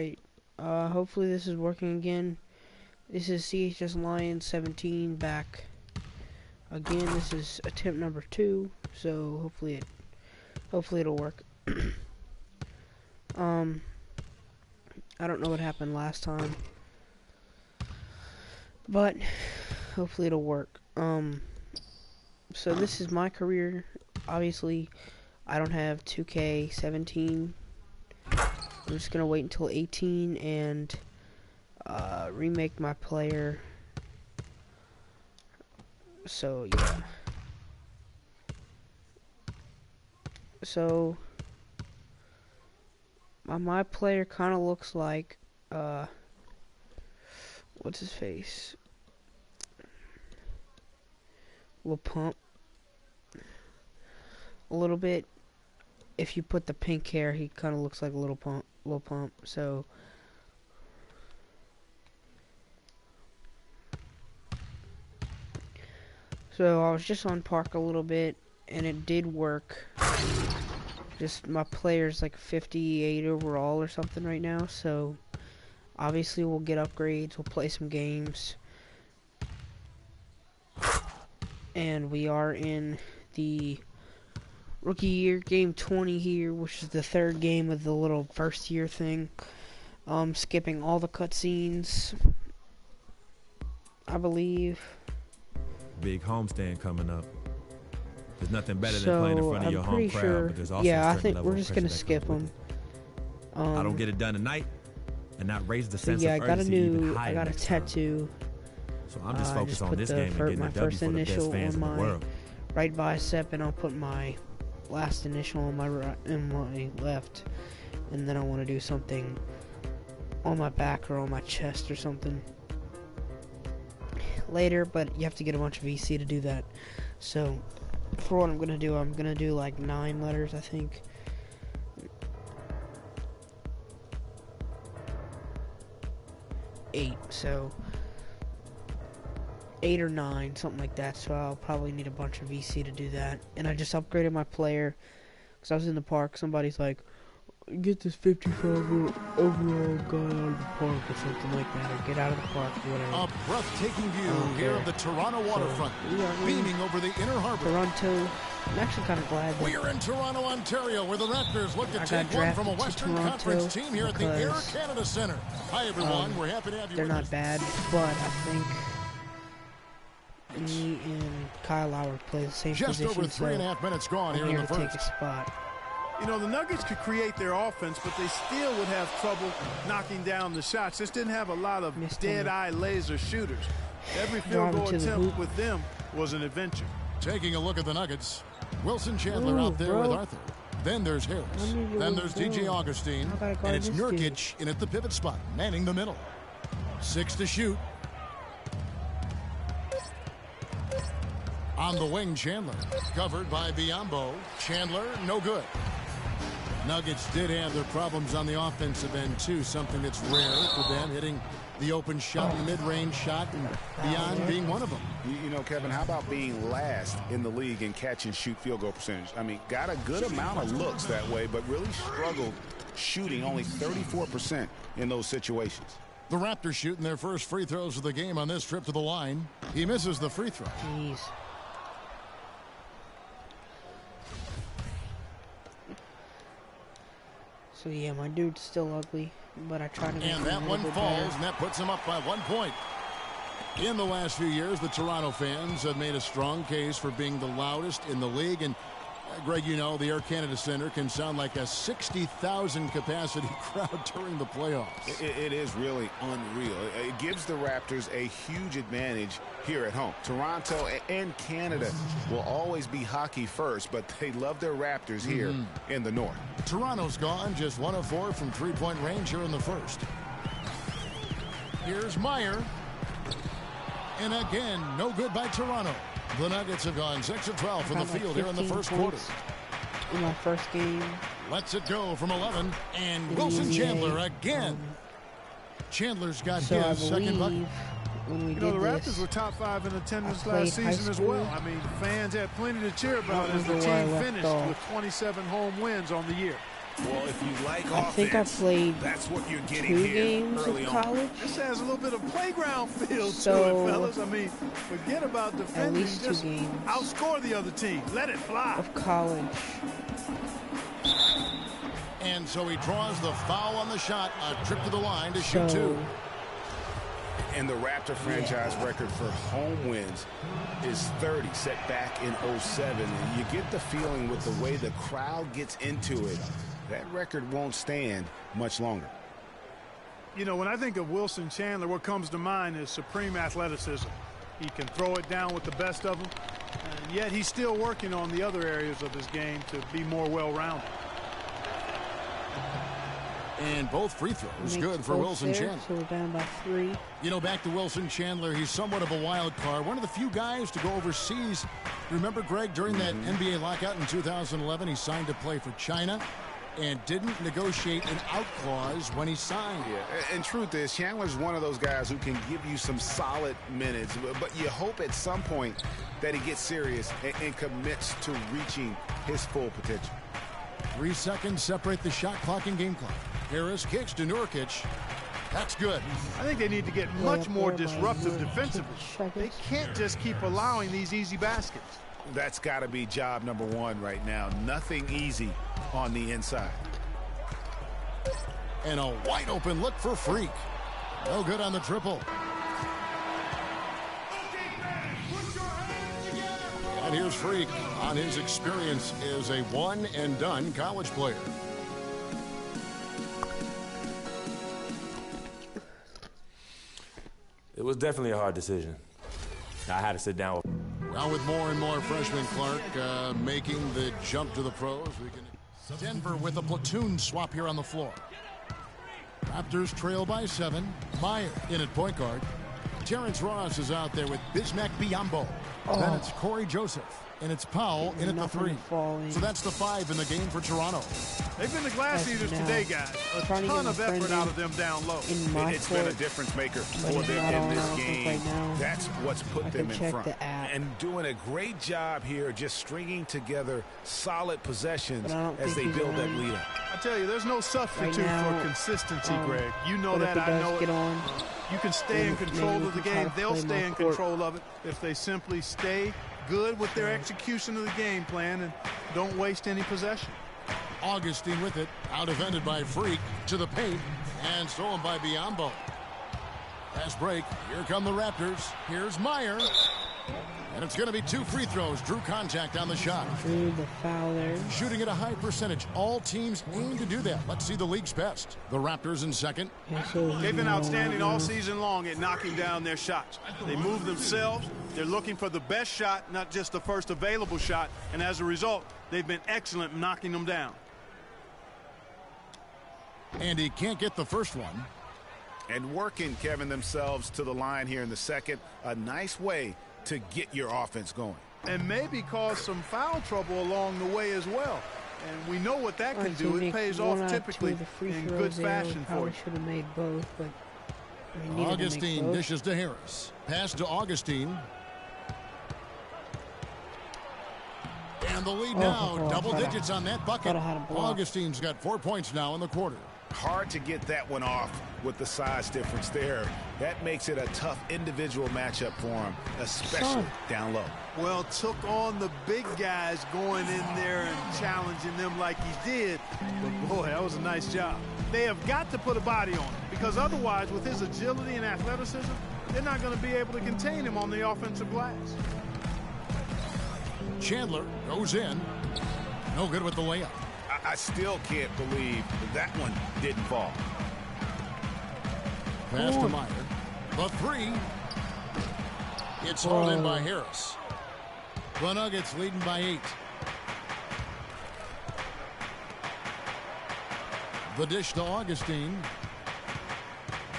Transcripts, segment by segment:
Alright, hopefully this is working again. This is CHS Lion 17 back again. This is attempt number 2, so hopefully it'll work. I don't know what happened last time, but hopefully it'll work. So this is my career. Obviously, I don't have 2K17. I'm just gonna wait until 18 and remake my player. So yeah. So my player kind of looks like what's his face? Lil Pump. A little bit. If you put the pink hair, he kind of looks like a Lil Pump. So I was just on Park a little bit, and it did work. Just my player's like 58 overall or something right now, so obviously we'll get upgrades, we'll play some games. And we are in the rookie year, game 20 here, which is the third game of the little first year thing. Skipping all the cutscenes, I believe. Big homestand coming up. There's nothing better than playing in front of your home crowd, but there's also yeah, a I think level we're of just pressure gonna that skip comes them. with it. I don't get it done tonight, and not raise the sense Yeah, of urgency even higher I got a next time. tattoo. So I'm just focused on put this the game and getting my a W first for the best initial fans in on the my world. right bicep, and I'll put my last initial on my left, and then I want to do something on my back or on my chest or something later, but you have to get a bunch of VC to do that. So for what I'm gonna do like 9 letters, I think. Eight, so 8 or 9, something like that. So I'll probably need a bunch of VC to do that. And I just upgraded my player because I was in the park. Somebody's like, get this 55 overall guy out of the park or something like that, or get out of the park or whatever. A breathtaking view here of the Toronto waterfront, beaming over the inner harbor. Toronto. I'm actually kind of glad that We're in Toronto, Ontario, where the Raptors look to take one from a Western Conference team here at the Air Canada Centre. Hi, everyone. We're happy to have you they're with not us. bad, but I think me and Kyle Lowry play the same Just position. over 3.5 minutes gone here in the to take first. a spot. You know, the Nuggets could create their offense, but they still would have trouble knocking down the shots. Just didn't have a lot of dead-eye laser shooters. Every field goal attempt with them was an adventure. Taking a look at the Nuggets, Wilson Chandler out there with Arthur. Then there's Harris. Then there's DJ Augustine. And it's Nurkic in at the pivot spot, manning the middle. 6 to shoot. On the wing, Chandler. Covered by Biyombo. Chandler, no good. Nuggets did have their problems on the offensive end, too. Something that's rare for them, hitting the open shot, mid-range shot, and beyond being one of them. You know, Kevin, how about being last in the league in catch and shoot field goal percentage? I mean, got a good amount of looks that way, but really struggled shooting only 34% in those situations. The Raptors shooting their first free throws of the game on this trip to the line. He misses the free throw. Jeez. So yeah, my dude's still ugly, but I try to make And him that a one little bit falls, better. and that puts him up by 1 point. In the last few years, the Toronto fans have made a strong case for being the loudest in the league. And Greg, you know, the Air Canada Centre can sound like a 60,000 capacity crowd during the playoffs. It is really unreal. It gives the Raptors a huge advantage here at home. Toronto and Canada will always be hockey first, but they love their Raptors here in the north. Toronto's gone just 1 of 4 from three-point range here in the first. Here's Meyer. And again, no good by Toronto. The Nuggets have gone 6 of 12 from the field here in the first quarter. In my first game. Lets it go from 11. And Wilson Chandler again. Chandler's got his second bucket. You know, the Raptors were top 5 in attendance last season as well. I mean, fans had plenty to cheer about as the team finished with 27 home wins on the year. Well, if you like I think I played that's what you're getting 2 games of college. This has a little bit of playground feel So, to it, fellas. I mean, forget about defending. At least 2 games. Outscore the other team. Let it fly. Of college. And so he draws the foul on the shot. A trip to the line to shoot 2. And the Raptor franchise record for home wins is 30, set back in 07. And you get the feeling with the way the crowd gets into it, that record won't stand much longer. You know, when I think of Wilson Chandler, what comes to mind is supreme athleticism. He can throw it down with the best of them, and yet he's still working on the other areas of his game to be more well-rounded. And both free throws good for Wilson Chandler. So we're down by 3. You know, back to Wilson Chandler, he's somewhat of a wild card. One of the few guys to go overseas. Remember, Greg, during that NBA lockout in 2011, he signed to play for China and didn't negotiate an out clause when he signed. Yeah, and truth is, Chandler's one of those guys who can give you some solid minutes, but you hope at some point that he gets serious and commits to reaching his full potential. 3 seconds separate the shot clock and game clock. Harris kicks to Nurkic. That's good. I think they need to get much more disruptive defensively. They can't just keep allowing these easy baskets. That's got to be job number 1 right now. Nothing easy on the inside. And a wide open look for Freak. No good on the triple. And here's Freak on his experience as a one-and-done college player. It was definitely a hard decision. I had to sit down with. Well, with more and more freshmen, Clark, making the jump to the pros. Denver with a platoon swap here on the floor. Raptors trail by 7. Meyer in at point guard. Terrence Ross is out there with Bismack Biyombo. Then it's Corey Joseph. And it's Powell in at the 3. So that's the 5 in the game for Toronto. They've been the glass eaters today, guys. A ton of effort out of them down low. It's been a difference maker for them in this game. That's what's put them in front. And doing a great job here just stringing together solid possessions as they build that lead up. I tell you, there's no substitute for consistency, Greg. You know that, I know it. You can stay in control of the game. They'll stay in control of it if they simply stay good with their execution of the game plan and don't waste any possession. Augustine with it, out-defended by Freak, to the paint, and stolen by Biyombo. Fast break, here come the Raptors. Here's Meyer. And it's going to be 2 free throws. Drew contact on the shot. Drew the foul there. Shooting at a high percentage. All teams aim to do that. Let's see the league's best. The Raptors in second. They've been outstanding all season long at knocking down their shots. They move themselves. They're looking for the best shot, not just the first available shot. And as a result, they've been excellent knocking them down. And he can't get the first one. And working, Kevin, themselves to the line here in the second. A nice way to get your offense going. And maybe cause some foul trouble along the way as well. And we know what that can do. It pays off typically in good fashion for you. Should have made both, but Augustine dishes to Harris. Pass to Augustine. And the lead now, double digits on that bucket. Augustine's got 4 points now in the quarter. Hard to get that one off with the size difference there. That makes it a tough individual matchup for him, especially down low. Well, took on the big guys going in there and challenging them like he did. But boy, that was a nice job. They have got to put a body on him, because otherwise, with his agility and athleticism, they're not going to be able to contain him on the offensive glass. Chandler goes in. No good with the layup. I still can't believe that one didn't fall. Pass to Meyer. The 3. It's hauled in by Harris. The Nuggets leading by 8. The dish to Augustine.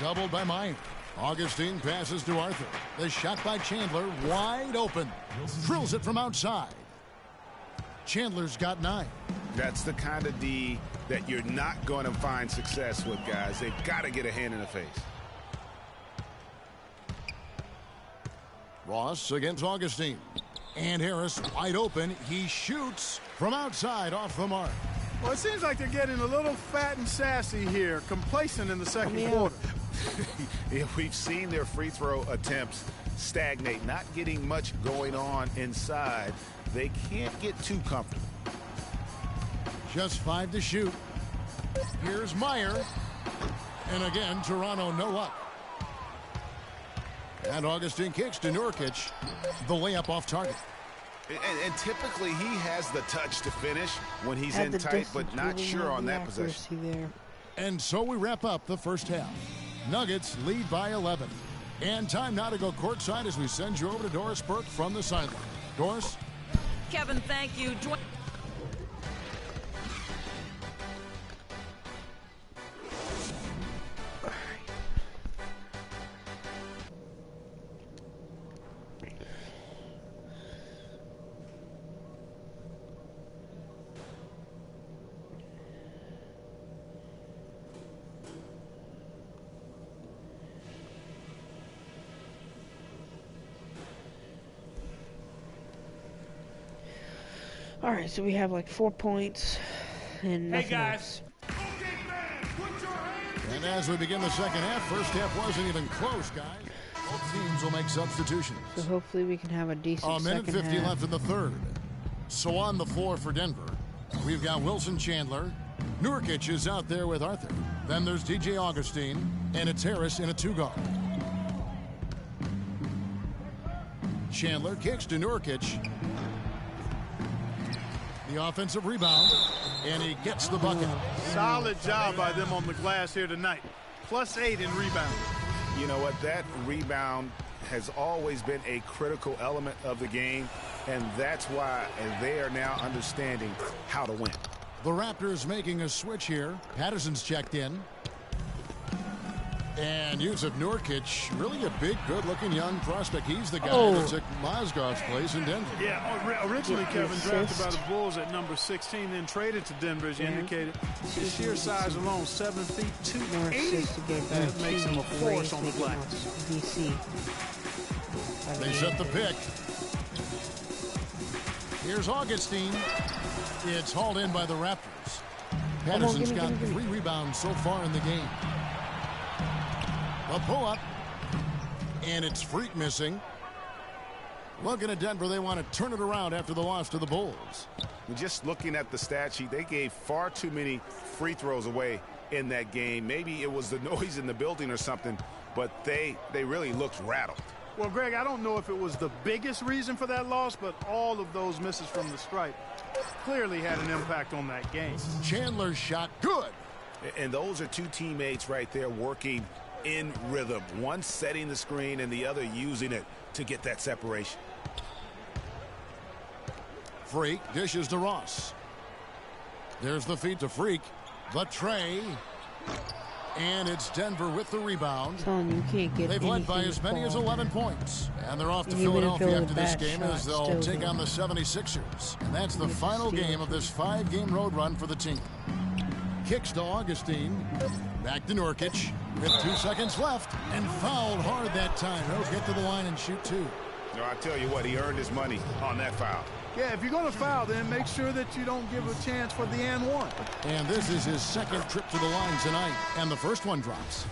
Doubled by Meyer. Augustine passes to Arthur. The shot by Chandler, wide open. Drills it from outside. Chandler's got 9. That's the kind of D that you're not going to find success with, guys. They've got to get a hand in the face. Ross against Augustine. And Harris wide open. He shoots from outside off the mark. Well, it seems like they're getting a little fat and sassy here, complacent in the second quarter. Yeah, we've seen their free throw attempts stagnate, not getting much going on inside. They can't get too comfortable. Just 5 to shoot. Here's Meyer. And again, Toronto no luck. And Augustine kicks to Nurkic. The layup off target. And typically he has the touch to finish when he's in tight, but not sure on that possession. There. And so we wrap up the first half. Nuggets lead by 11. And time now to go courtside as we send you over to Doris Burke from the sideline. Doris? Kevin, thank you. All right, so we have like 4 points and nothing else. And as we begin the second half, first half wasn't even close, guys. Both teams will make substitutions. So hopefully we can have a decent second half. A minute 50 left in the third. So on the floor for Denver, we've got Wilson Chandler. Nurkic is out there with Arthur. Then there's DJ Augustine, and it's Harris in a 2-guard. Chandler kicks to Nurkic. The offensive rebound, and he gets the bucket. Solid job by them on the glass here tonight. +8 in rebound. You know what? That rebound has always been a critical element of the game, and that's why they are now understanding how to win. The Raptors making a switch here. Patterson's checked in. And Jusuf Nurkic, really a big, good-looking young prospect. He's the guy that took Mozgov's place in Denver. Yeah, originally, Kevin, drafted by the Bulls at number 16, then traded to Denver, as you indicated. His sheer size alone, 7 feet 280. That makes him a force on the glass. They set the pick. Here's Augustine. It's hauled in by the Raptors. Patterson's got 3 rebounds so far in the game. A pull-up, and it's Freak missing. Looking at Denver, they want to turn it around after the loss to the Bulls. Just looking at the stat sheet, they gave far too many free throws away in that game. Maybe it was the noise in the building or something, but they really looked rattled. Well, Greg, I don't know if it was the biggest reason for that loss, but all of those misses from the stripe clearly had an impact on that game. Chandler's shot, good. And those are two teammates right there working in rhythm, one setting the screen and the other using it to get that separation. Freak dishes to Ross. There's the feed to Freak. The tray. And it's Denver with the rebound. You can't get They've led by as many as 11 points. And they're off to Philadelphia after this game as they'll take on the 76ers. And that's the final game of this 5-game road run for the team. Kicks to Augustine. Back to Nurkic with 2 seconds left, and fouled hard that time. He'll get to the line and shoot 2. No, I tell you what, he earned his money on that foul. Yeah, if you're going to foul, then make sure that you don't give a chance for the and one. And this is his second trip to the line tonight, and the first one drops.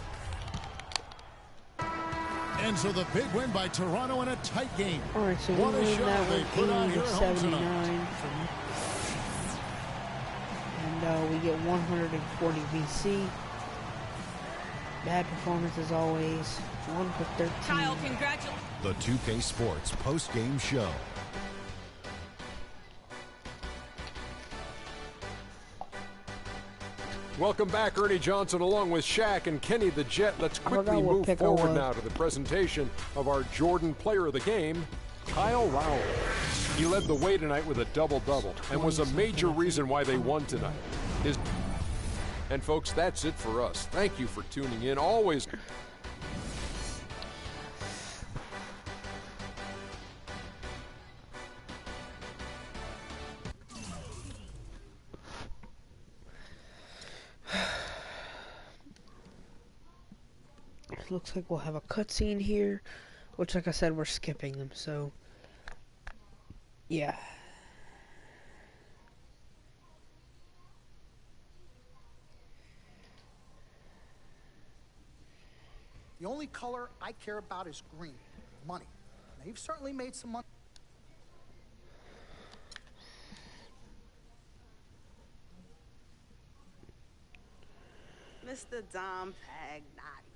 And so the big win by Toronto in a tight game. All right, so what we a show that they put on here at home tonight. And we get 140 VC. Bad performance as always. 1 for 13. Kyle, congratulations. The 2K Sports post-game show. Welcome back, Ernie Johnson, along with Shaq and Kenny the Jet. Let's quickly move forward now to the presentation of our Jordan Player of the Game, Kyle Lowry. He led the way tonight with a double-double and was a major reason why they won tonight. And folks, that's it for us. Thank you for tuning in. Always. Looks like we'll have a cutscene here, which, like I said, we're skipping them, so yeah. The only color I care about is green. Money. They've certainly made some money. Mr. Dom Pagnotti.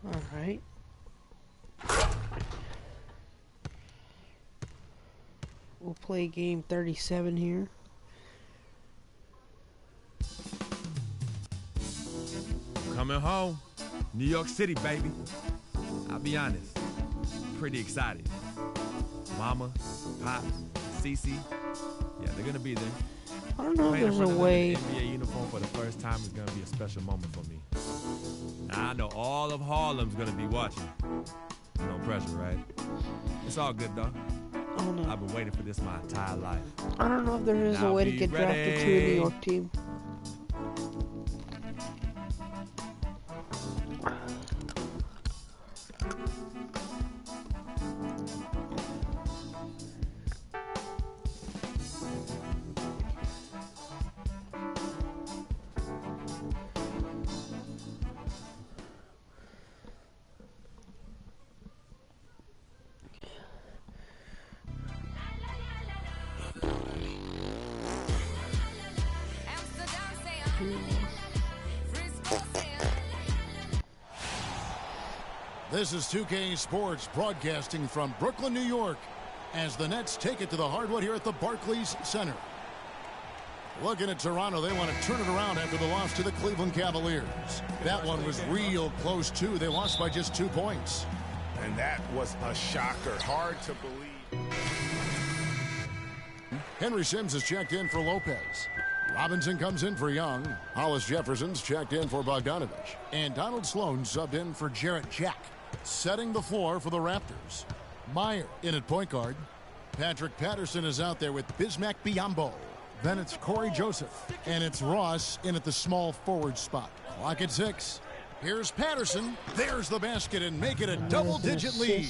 All right. We'll play game 37 here. Coming home. New York City, baby. I'll be honest. Pretty excited. Mama, Pops, Cece. Yeah, they're going to be there. I don't know if there's a way. NBA uniform for the first time is going to be a special moment for me. Now, I know all of Harlem's going to be watching. No pressure, right? It's all good, though. I don't know. I've been waiting for this my entire life. I don't know if there is a way to get drafted to a New York team. This is 2K Sports broadcasting from Brooklyn, New York, as the Nets take it to the hardwood here at the Barclays Center. Looking at Toronto, they want to turn it around after the loss to the Cleveland Cavaliers. That one was real close, too. They lost by just 2 points. And that was a shocker. Hard to believe. Henry Sims has checked in for Lopez. Robinson comes in for Young. Hollis Jefferson's checked in for Bogdanovich. And Donald Sloan subbed in for Jarrett Jack. Setting the floor for the Raptors. Meyer in at point guard. Patrick Patterson is out there with Bismack Biyombo. Then it's Corey Joseph. And it's Ross in at the small forward spot. Clock at 6. Here's Patterson. There's the basket and make it a double-digit lead.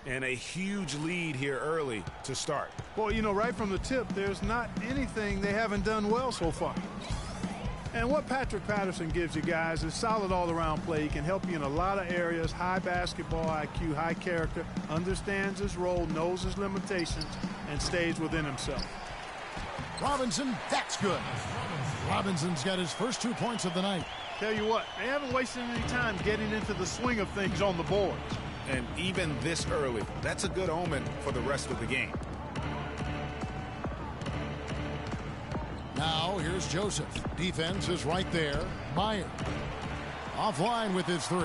And a huge lead here early to start. Well, you know, right from the tip, there's not anything they haven't done well so far. And what Patrick Patterson gives you guys is solid all-around play. He can help you in a lot of areas. High basketball IQ, high character, understands his role, knows his limitations, and stays within himself. Robinson, that's good. Robinson's got his first 2 points of the night. Tell you what, they haven't wasted any time getting into the swing of things on the boards. And even this early, that's a good omen for the rest of the game. Now, here's Joseph. Defense is right there. Meyer offline with his 3.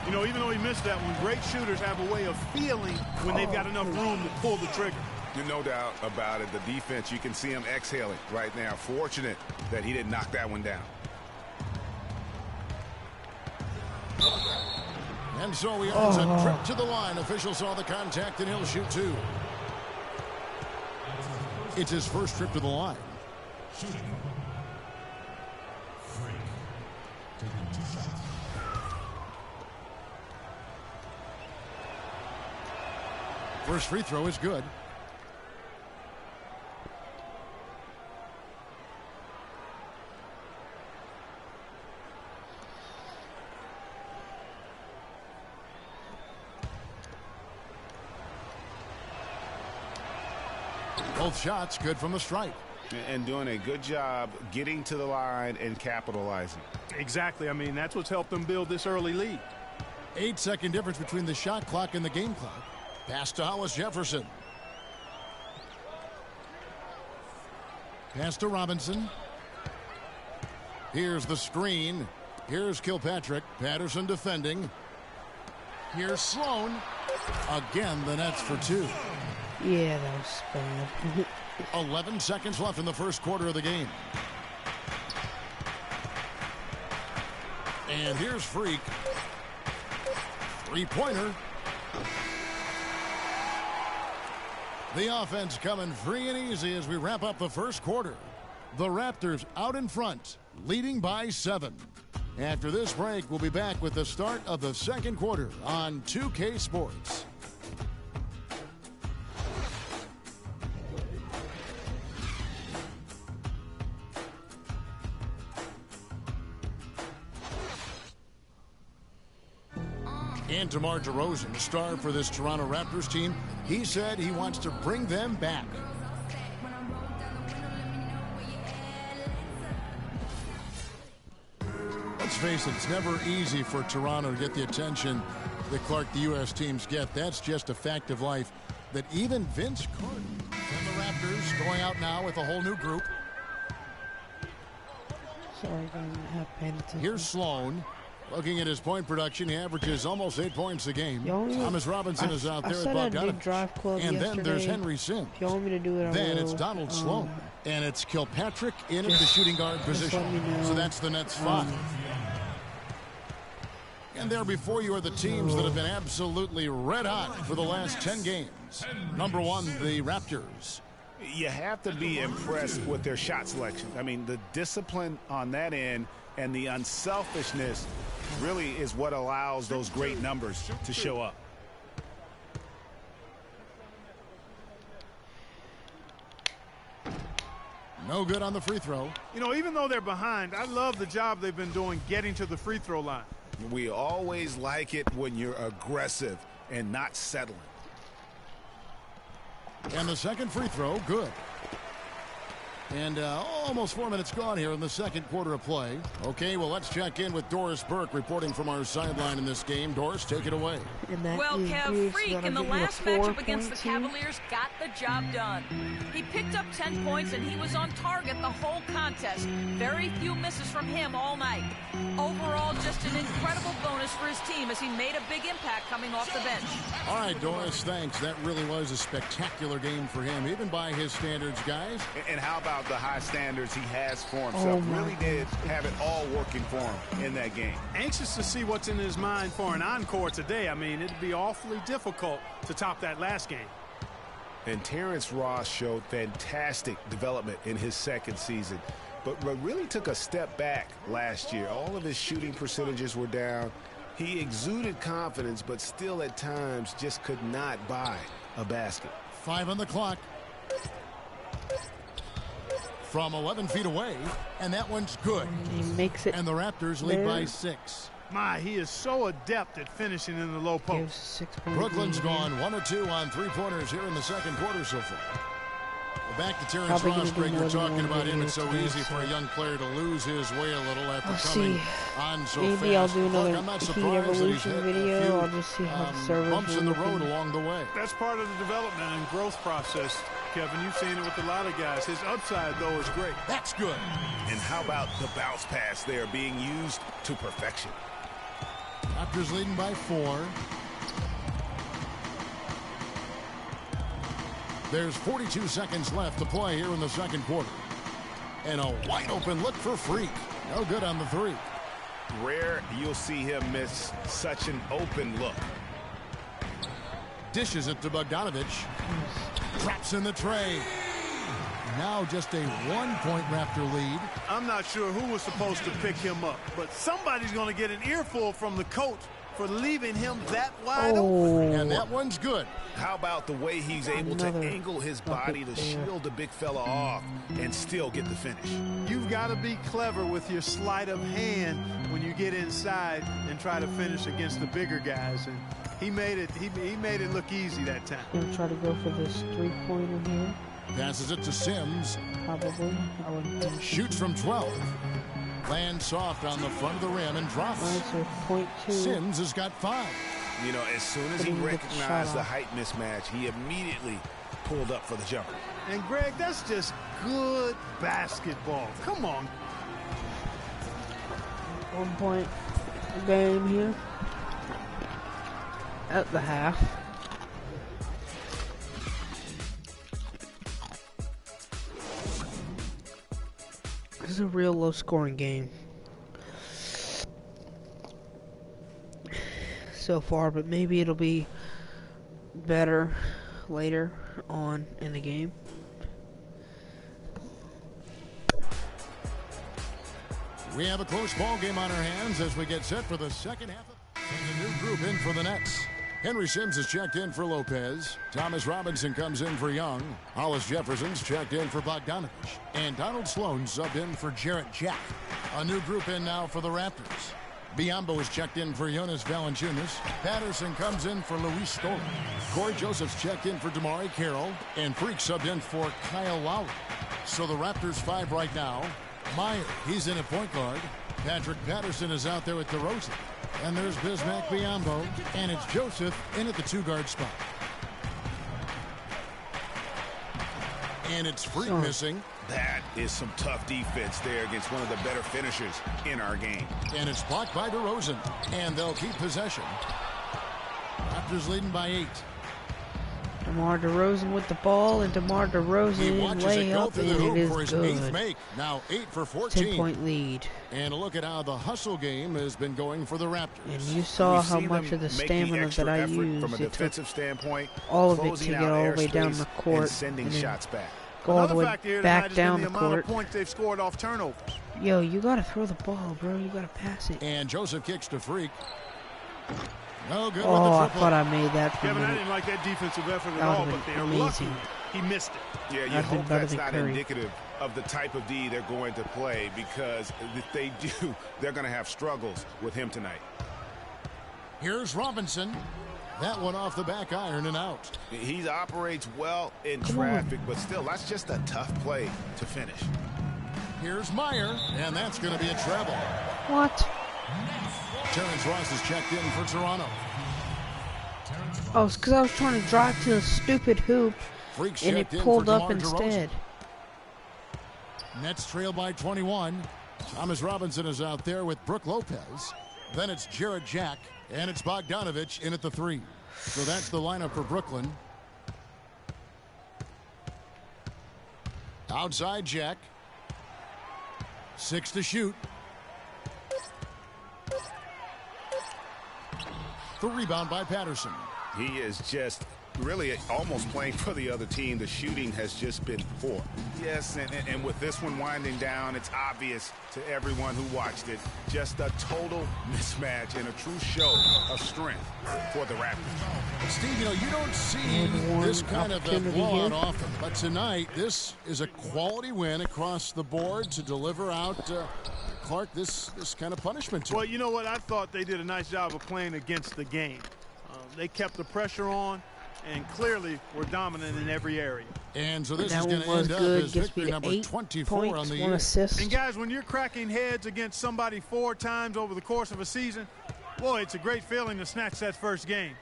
You know, even though he missed that one, great shooters have a way of feeling when they've got enough room to pull the trigger. There's no doubt about it. The defense, you can see him exhaling right now. Fortunate that he didn't knock that one down. And so he earns a trip to the line. Officials saw the contact, and he'll shoot 2. It's his first trip to the line. First free throw is good. Both shots good from the stripe. And doing a good job getting to the line and capitalizing. Exactly. I mean, that's what's helped them build this early lead. 8-second difference between the shot clock and the game clock. Pass to Hollis Jefferson. Pass to Robinson. Here's the screen. Here's Kilpatrick. Patterson defending. Here's Sloan. Again, the Nets for 2. Yeah, that was bad. 11 seconds left in the first quarter of the game. And here's Freak. Three-pointer. The offense coming free and easy as we wrap up the first quarter. The Raptors out in front, leading by 7. After this break, we'll be back with the start of the second quarter on 2K Sports. And DeMar DeRozan, star for this Toronto Raptors team, he said he wants to bring them back. Let's face it, it's never easy for Toronto to get the attention that Clark, the U.S. teams get. That's just a fact of life that even Vince Carter and the Raptors going out now with a whole new group. Sorry, I didn't have paid attention. Here's Sloan. Looking at his point production, he averages almost 8 points a game. Thomas Robinson is out there at Bogdanovich. And then there's Henry Sims. If you want me to do it, then it's Donald Sloan. And it's Kilpatrick in at the shooting guard position. So that's the Nets 5. And there before you are the teams that have been absolutely red hot for the last 10 games. Number 1, the Raptors. You have to be impressed with their shot selection. I mean, the discipline on that end and the unselfishness really is what allows those great numbers to show up. No good on the free throw. You know, even though they're behind, I love the job they've been doing getting to the free throw line. We always like it when you're aggressive and not settling. And the second free throw, good. And almost 4 minutes gone here in the second quarter of play. Okay, well, let's check in with Doris Burke reporting from our sideline in this game. Doris, take it away. Well, Kev, Freak in the last matchup against the Cavaliers got the job done. He picked up 10 points and he was on target the whole contest. Very few misses from him all night. Overall, just an incredible bonus for his team as he made a big impact coming off the bench. All right, Doris, thanks. That really was a spectacular game for him, even by his standards, guys. And how about the high standards he has for himself? Really did have it all working for him in that game. Anxious to see what's in his mind for an encore today. I mean, it'd be awfully difficult to top that last game. And Terrence Ross showed fantastic development in his second season, but really took a step back last year. All of his shooting percentages were down. He exuded confidence, but still at times just could not buy a basket. 5 on the clock. From 11 feet away, and that one's good. He makes it. And the Raptors lead by 6. My, he is so adept at finishing in the low post. Brooklyn's gone 1 or 2 on three-pointers here in the second quarter so far. Well, back to Terrence Ross, Greg. You're talking about him. It's so easy for a young player to lose his way a little after coming on so fast. Maybe I'll do another I'm not Heat surprised Evolution that he's had video. I'll just see how the servers bumps in the road along the way. That's part of the development and growth process, Kevin. You've seen it with a lot of guys. His upside, though, is great. That's good. And how about the bounce pass there being used to perfection? Raptors leading by 4. There's 42 seconds left to play here in the second quarter. And a wide open look for Freak. No good on the 3. Rare you'll see him miss such an open look. Dishes it to Bogdanovich. Traps in the tray. Now just a 1-point Raptor lead. I'm not sure who was supposed to pick him up, but somebody's going to get an earful from the coach for leaving him that wide open. And that one's good. How about the way he's able to angle his body to shield the big fella off and still get the finish? You've got to be clever with your sleight of hand when you get inside and try to finish against the bigger guys. And he made it look easy that time. Gonna try to go for this 3-pointer here. Passes it to Sims. Probably. I wouldn't think. Shoots from 12. Lands soft on the front of the rim and drops. .2. Sims has got 5. You know, as soon as he recognized the height mismatch, he immediately pulled up for the jumper. And, Greg, that's just good basketball. Come on. 1 point game here. At the half. This is a real low-scoring game so far, but maybe it'll be better later on in the game. We have a close ball game on our hands as we get set for the second half. And a new group in for the Nets. Henry Sims has checked in for Lopez. Thomas Robinson comes in for Young. Hollis Jefferson's checked in for Bogdanovich. And Donald Sloan subbed in for Jarrett Jack. A new group in now for the Raptors. Biyombo is checked in for Jonas Valanciunas. Patterson comes in for Luis Stoll. Corey Joseph's checked in for Damari Carroll. And Freak subbed in for Kyle Lowry. So the Raptors 5 right now. Meyer, he's in at point guard. Patrick Patterson is out there with DeRozan. And there's Bismack Biyombo. And it's Joseph in at the 2-guard spot. And it's Freak missing. That is some tough defense there against one of the better finishers in our game. And it's blocked by DeRozan. And they'll keep possession. Raptors leading by 8. DeMar DeRozan with the ball, and DeMar DeRozan lay up, and it is for his good. 8th make. Now 8 for 14. 10-point lead. And a look at how the hustle game has been going for the Raptors. And you saw how much of the stamina that I used. From a defensive standpoint, all of it to get all the way down the court and sending shots back. Go all the way back down the court. Points they've scored off turnovers. Yo, you gotta throw the ball, bro. You gotta pass it. And Joseph kicks to Freak. No good. Oh, I thought I made that. Kevin, I didn't like that defensive effort at all, but they're lucky he missed it. Yeah, you hope that's not indicative of the type of D they're going to play, because if they do, they're going to have struggles with him tonight. Here's Robinson. That one off the back iron and out. He operates well in traffic, but still, that's just a tough play to finish. Here's Meyer, and that's going to be a treble. What? Terrence Ross is checked in for Toronto. Oh, it's because I was trying to drive to the stupid hoop, and it pulled up instead. Nets trail by 21. Thomas Robinson is out there with Brook Lopez. Then it's Jarrett Jack, and it's Bogdanovich in at the 3. So that's the lineup for Brooklyn. Outside Jack. 6 to shoot. The rebound by Patterson. He is just really almost playing for the other team. The shooting has just been poor. Yes, and with this one winding down, it's obvious to everyone who watched it. Just a total mismatch and a true show of strength for the Raptors. Steve, you know, you don't see this kind of a blowout often. But tonight, this is a quality win across the board to deliver out Clark this kind of punishment. Well, you know what? I thought they did a nice job of playing against the game. They kept the pressure on and clearly were dominant in every area. And so this is going to end up as victory number 24 on the year. Assist. And guys, when you're cracking heads against somebody 4 times over the course of a season, boy, it's a great feeling to snatch that first game.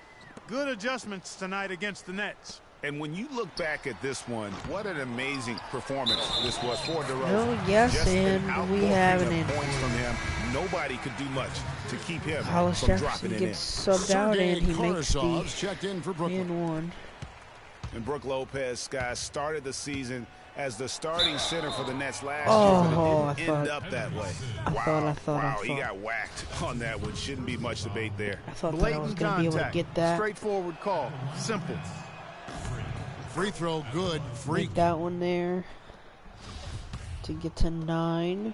Good adjustments tonight against the Nets. And when you look back at this one, what an amazing performance this was for DeRozan. Oh, yes, just and we have an points from him. Nobody could do much to keep him Hollis from Jefferson dropping it gets in. subbed out, and he makes the checked in for Brooklyn. and one. And Brook Lopez, guys, started the season as the starting center for the Nets last year, but it didn't end up that way. I thought. He got whacked on that one. Shouldn't be much debate there. I thought that I was going to be able to get that. Straightforward call. Simple. Free throw good. Freak. Make that one there to get to 9.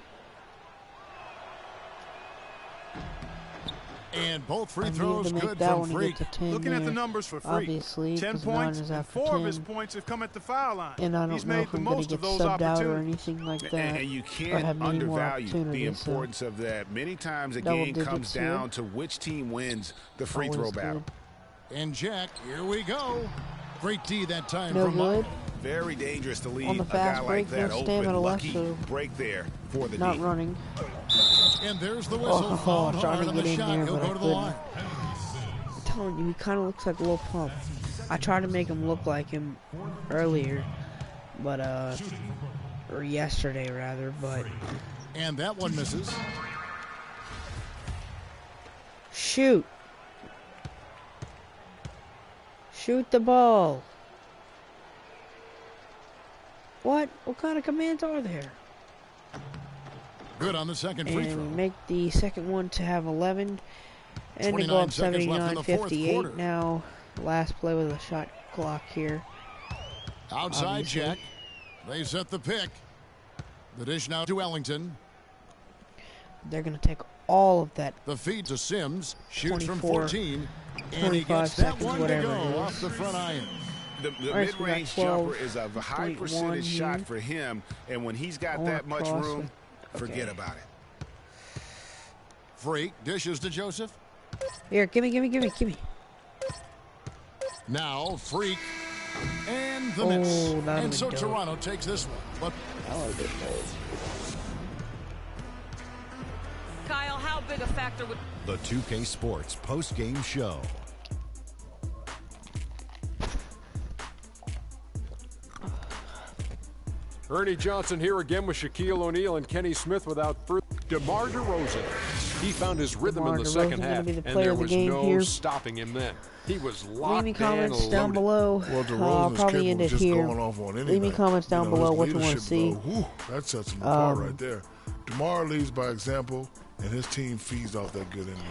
And both free throws good from Freak. Looking at the numbers for Freak, obviously, 10 points, and 4 of his points have come at the foul line. And I don't know if I'm going to get subbed out or anything like that. And you can't undervalue the importance of that. Many times a game comes down to which team wins the free throw battle. And Jack, here we go. Great D that time no from good. Very dangerous to leave On the a guy fast like break, that no open. stamina left, Lucky so break there for the not D. running. And there's the whistle. Fouled hard on the shot. He'll go to the line. I'm telling you, he kind of looks like a Lil Pump. I tried to make him look like him earlier, but or yesterday rather, but. And that one misses. Shoot. Shoot the ball. What? What kind of commands are there? Good on the second free throw. And make the second one to have 11. And to go up 79-58 now. Last play with a shot clock here. Outside obviously. check. They set the pick. The dish now to Ellington. They're going to take all of that. The feed to Sims. Shoots from 24, 14. And he gets that one to go off the front iron. The mid-range jumper is a high percentage shot for him, and when he's got that much room, forget about it. Freak dishes to Joseph. Here, gimme. Now Freak and the miss. And so Toronto takes this one. But Kyle, how big a factor would the 2K Sports post-game show. Ernie Johnson here again with Shaquille O'Neal and Kenny Smith without further. DeMar DeRozan. He found his rhythm in the second half, and there was no stopping him then. He was locked in. Leave me comments down below. Well, I'll probably end it here. Leave me comments down below what you want to see. That sets him apart right there. DeMar leads by example, and his team feeds off that good energy.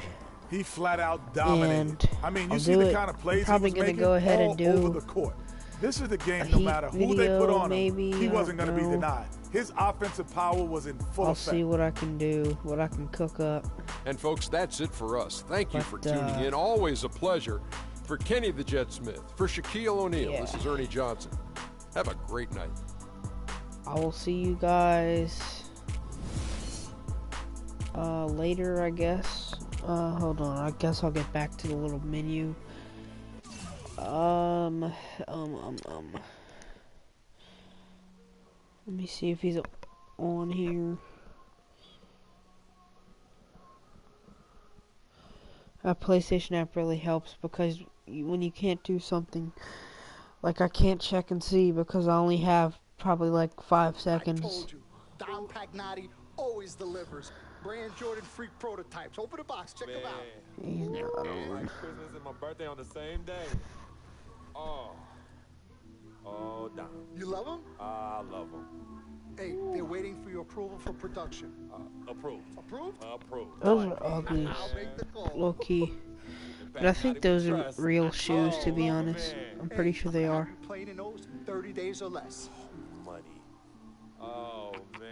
He flat out dominated. I mean, you see the kind of plays he was making go ahead and do over the court. This is the game, no matter who they put on him, he wasn't going to be denied. His offensive power was in full effect. I'll see what I can do, what I can cook up. And folks, that's it for us. Thank you for tuning in. Always a pleasure. For Kenny the Jet Smith, for Shaquille O'Neal, this is Ernie Johnson. Have a great night. I will see you guys later, I guess. Hold on, I guess I'll get back to the little menu. Let me see if he's on here. A PlayStation app really helps because when you can't do something, like I can't check and see because I only have probably like 5 seconds. I told you, Dom Pagnotti always delivers. Brand Jordan Freak prototypes. Open the box, check them out. He's not on. Christmas and my birthday on the same day. Oh, Dom. You love them? I love them. Hey, they're waiting for your approval for production. Approved. Approved? Approved. Those are ugly, low key. But I think those are real shoes, to be honest. I'm pretty sure they are. Playing in those 30 days or less. Money. Oh, man.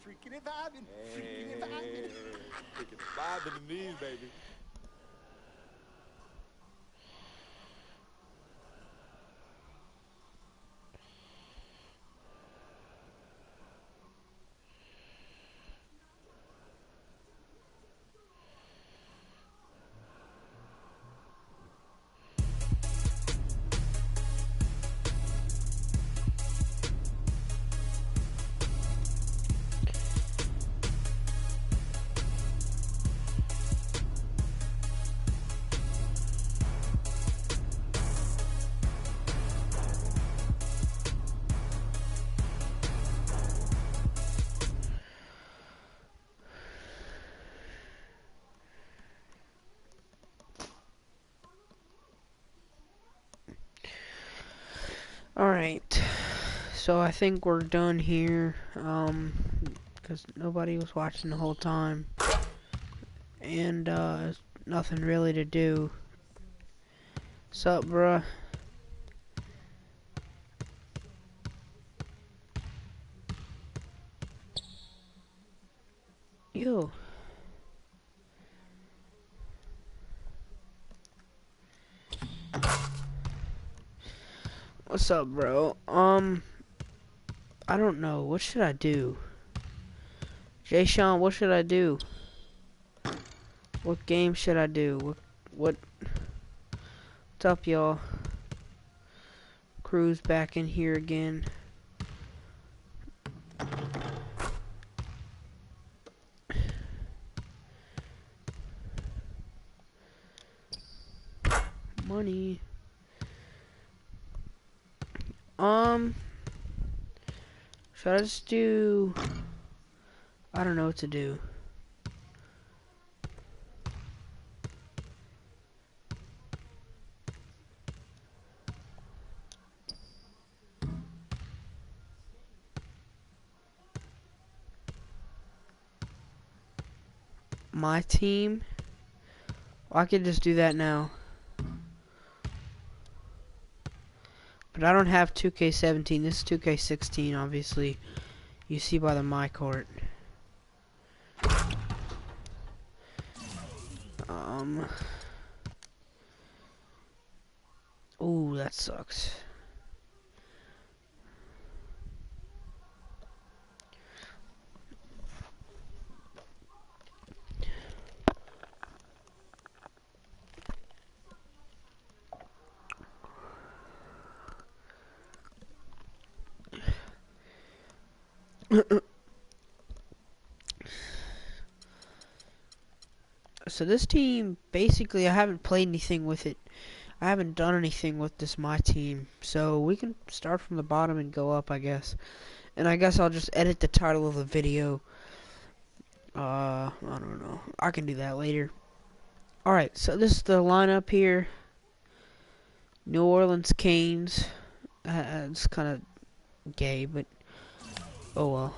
Freaking and vibing. Freaking and vibing. Freaking and vibing in these, baby. Alright, so I think we're done here, because nobody was watching the whole time, and, nothing really to do. Sup, bruh? Yo. What's up, bro? I don't know. What should I do? Jay Sean, what should I do? What game should I do? What's up, y'all? Cruz back in here again. Money. Should I just do... I don't know what to do. My team? Well, I could just do that now. But I don't have 2K17. This is 2K16, obviously. You see by the My Court. Ooh, that sucks. So this team, basically, I haven't played anything with it. I haven't done anything with this My Team. So we can start from the bottom and go up, I guess. And I guess I'll just edit the title of the video. I don't know. I can do that later. Alright, so this is the lineup here. New Orleans Canes. It's kind of gay, but oh well.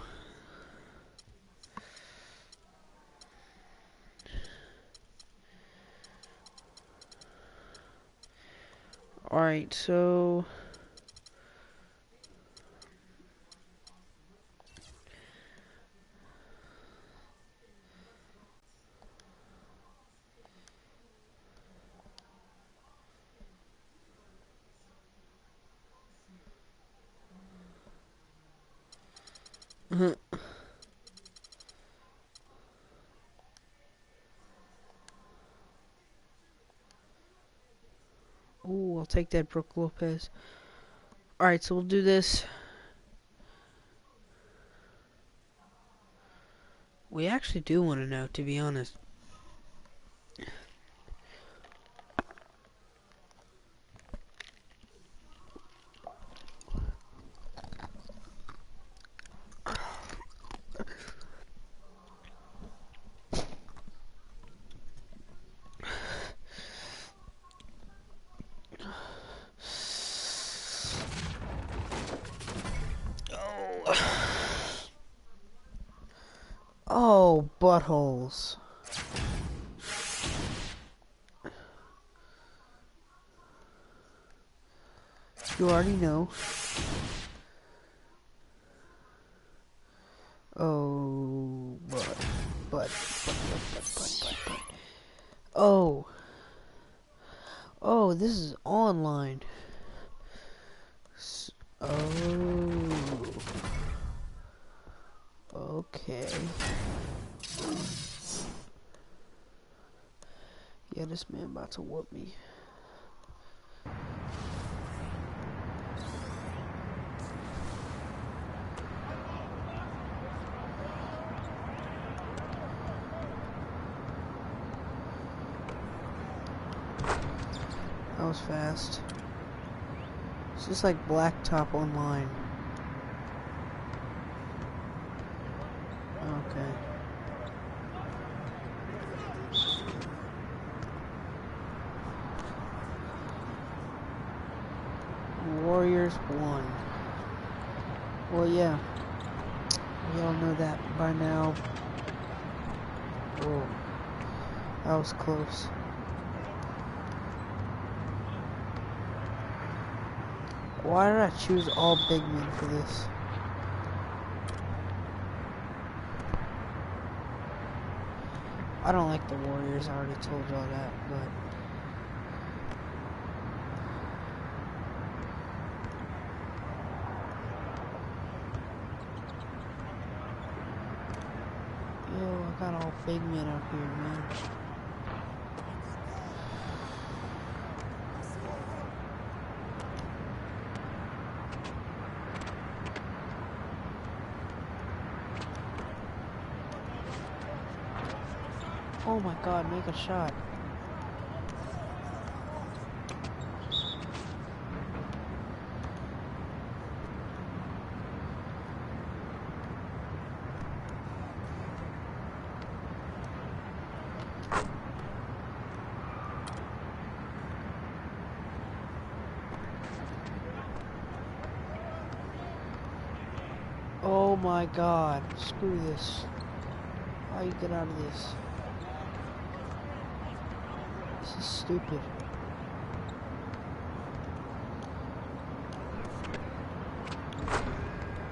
Alright, so ooh, I'll take that Brook Lopez. Alright, so we'll do this. We actually do want to know, to be honest. Oh, buttholes. You already know. Oh, but. Oh. Oh, this is online. Oh. Okay. Yeah, this man about to whoop me. That was fast. It's just like Blacktop Online. Okay. Warriors won. Well, yeah. We all know that by now. Whoa. That was close. Why did I choose all big men for this? I don't like the Warriors, I already told y'all that, but... Yo, I got all big men out here, man. Oh my God, make a shot. Oh my God, screw this. How do you get out of this? This is stupid.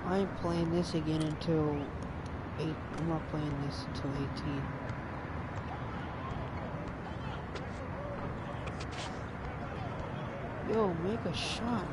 I ain't playing this again until 8. I'm not playing this until 18. Yo, make a shot.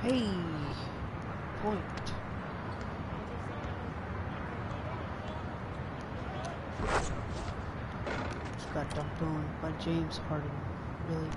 Hey, point. Just got dunked on by James Harden. Really?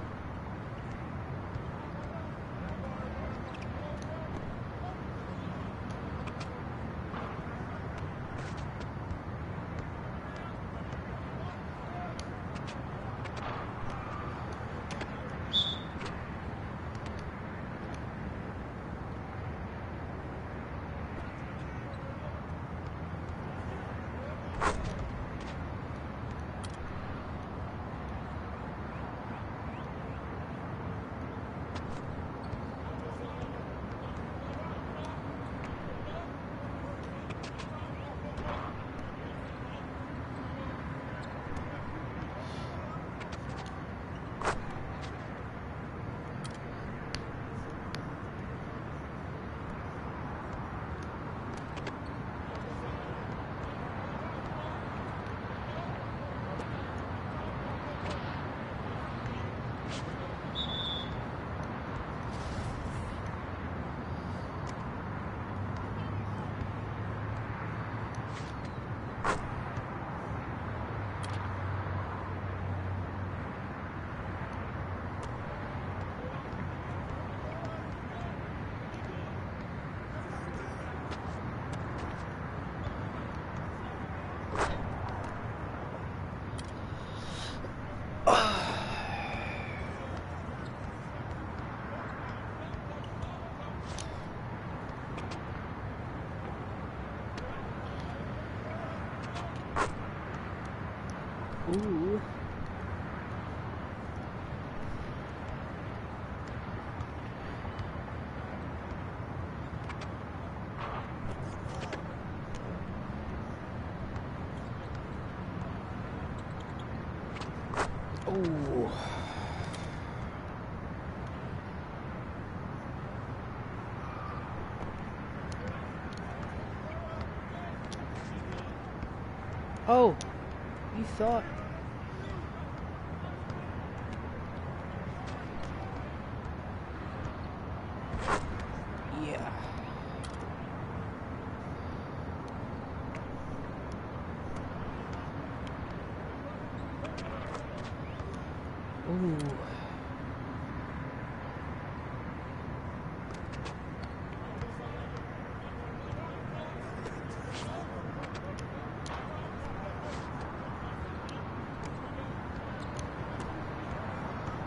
Ooh. Ooh. Oh, you thought. Yeah. Ooh.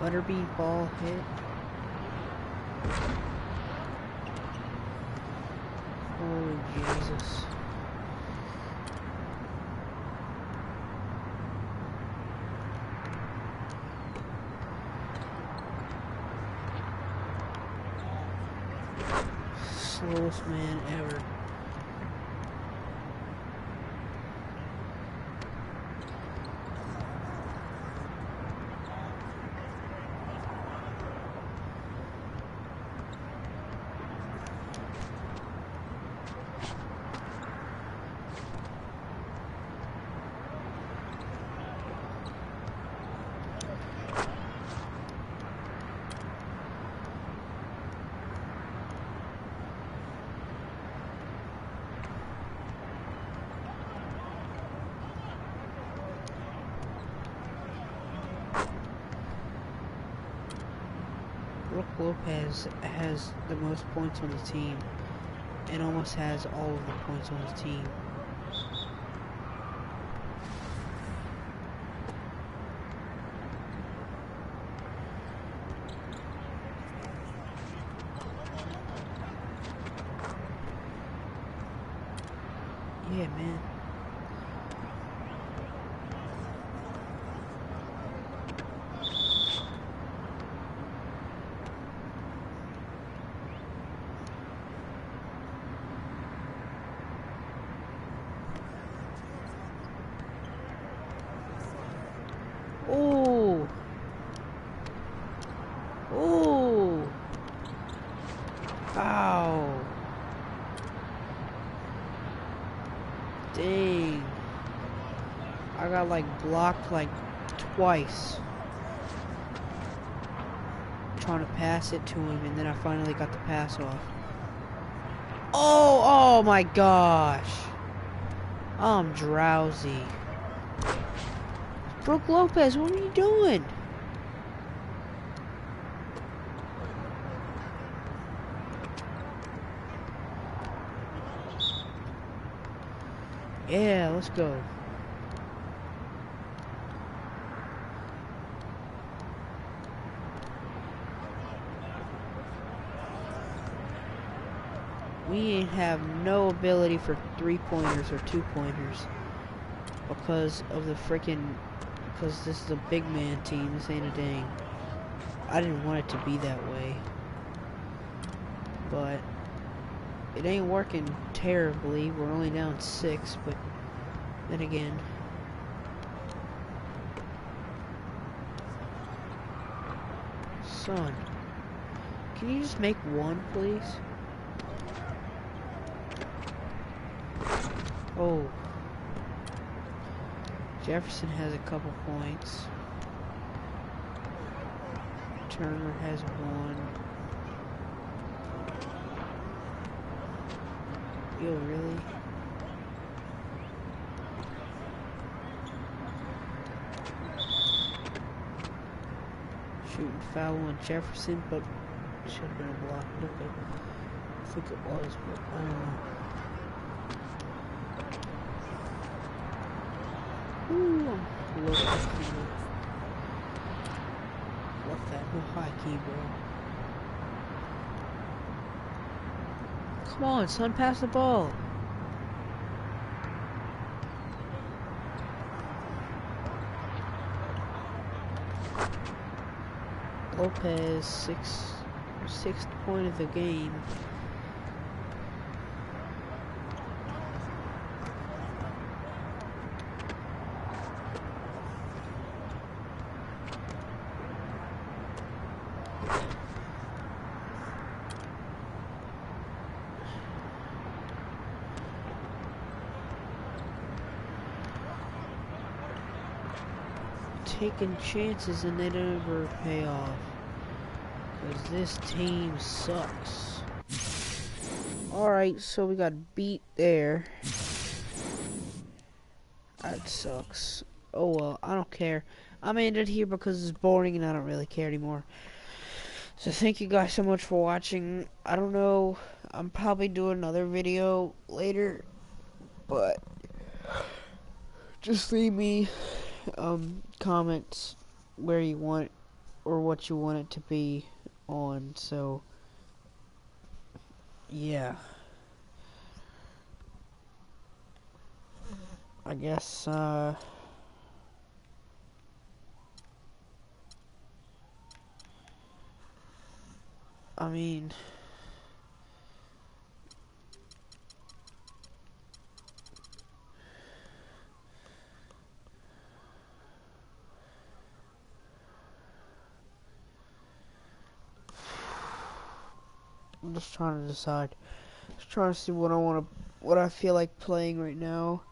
Butterbean ball hit. Oh, Jesus. Slowest man ever. Lopez has the most points on the team and almost has all of the points on his team. Yeah, man. Oh. Oh. Ow. Dang. I got like blocked like twice. Trying to pass it to him, and then I finally got the pass off. Oh my gosh. I'm drowsy. Brook Lopez, what are you doing? Yeah, let's go. We ain't have no ability for 3-pointers or 2-pointers because of the freaking, because this is a big man team. This ain't a dang. I didn't want it to be that way, but it ain't working terribly. We're only down 6, but then again, son, can you just make one, please? Oh, Jefferson has a couple points. Turner has 1. Yo, really? Shooting foul on Jefferson, but should have been a block. Okay. I think it was, but I don't know. Ooh, I'm low key. What that? No high key, bro. Come on, son, pass the ball. Lopez, sixth point of the game. Taking chances and they never pay off. Because this team sucks. Alright, so we got beat there. That sucks. Oh well, I don't care. I'm ended here because it's boring and I don't really care anymore. So thank you guys so much for watching. I don't know, I'm probably doing another video later, but just leave me comments where you want it or what you want it to be on. So yeah, I guess I mean, I'm just trying to decide. Just trying to see what I feel like playing right now.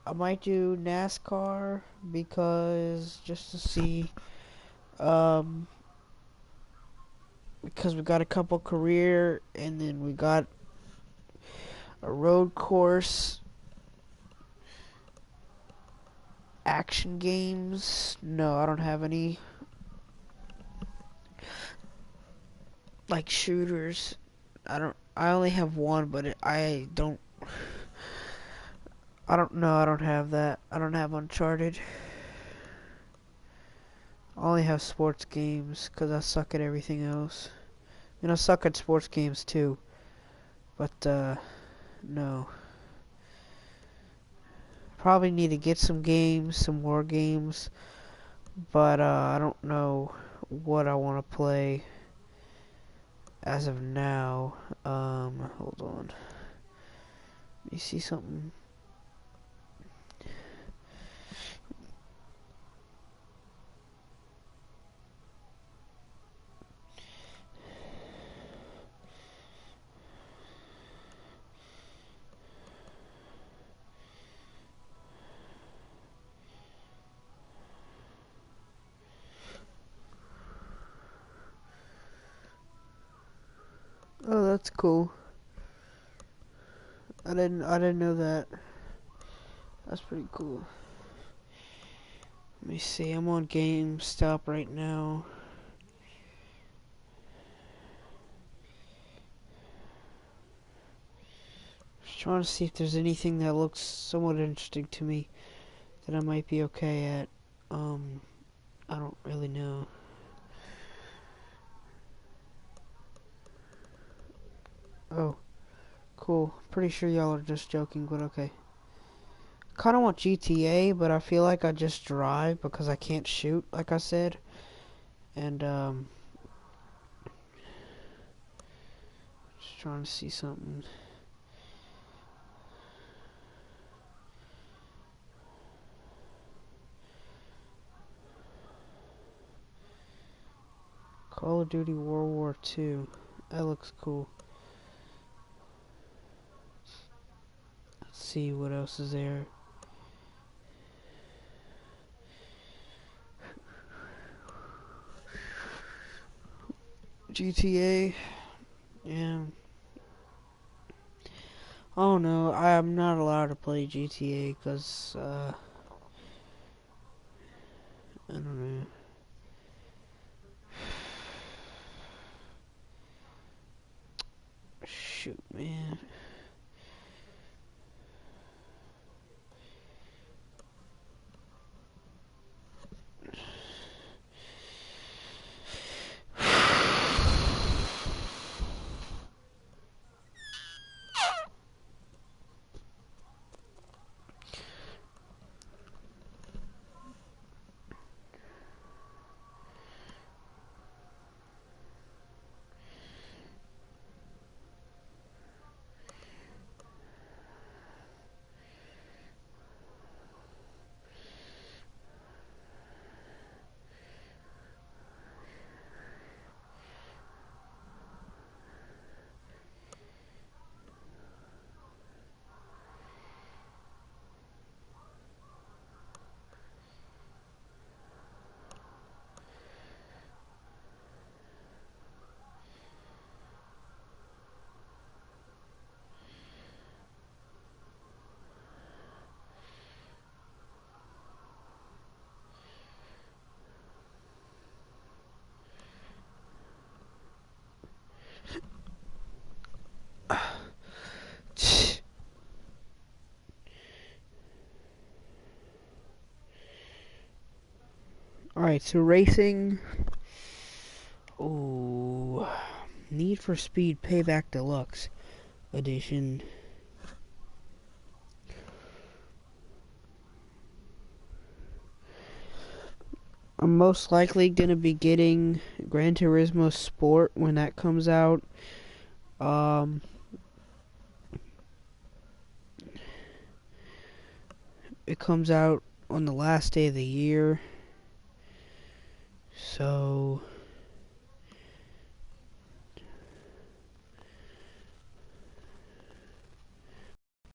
I might do NASCAR because just to see, because we got a couple career and then we got a road course, action games. No, I don't have any. like shooters. I only have one, but I don't know. I don't have that. I don't have Uncharted. I only have sports games because I suck at everything else. And I suck at sports games too. But no. Probably need to get some games, some more games. But I don't know what I want to play as of now. Hold on. Let me see something. Oh, that's cool. I didn't know that. That's pretty cool. Let me see. I'm on GameStop right now. Just trying to see if there's anything that looks somewhat interesting to me that I might be okay at. I don't really know. Oh, cool. Pretty sure y'all are just joking, but okay. Kinda want GTA, but I feel like I just drive because I can't shoot, like I said. And, just trying to see something. Call of Duty World War II. That looks cool. Let's see what else is there. GTA. Yeah. Oh no, I'm not allowed to play GTA because, I don't know. Shoot, man. Alright, so racing. Ooh. Need for Speed Payback Deluxe Edition. I'm most likely gonna be getting Gran Turismo Sport when that comes out. It comes out on the last day of the year. So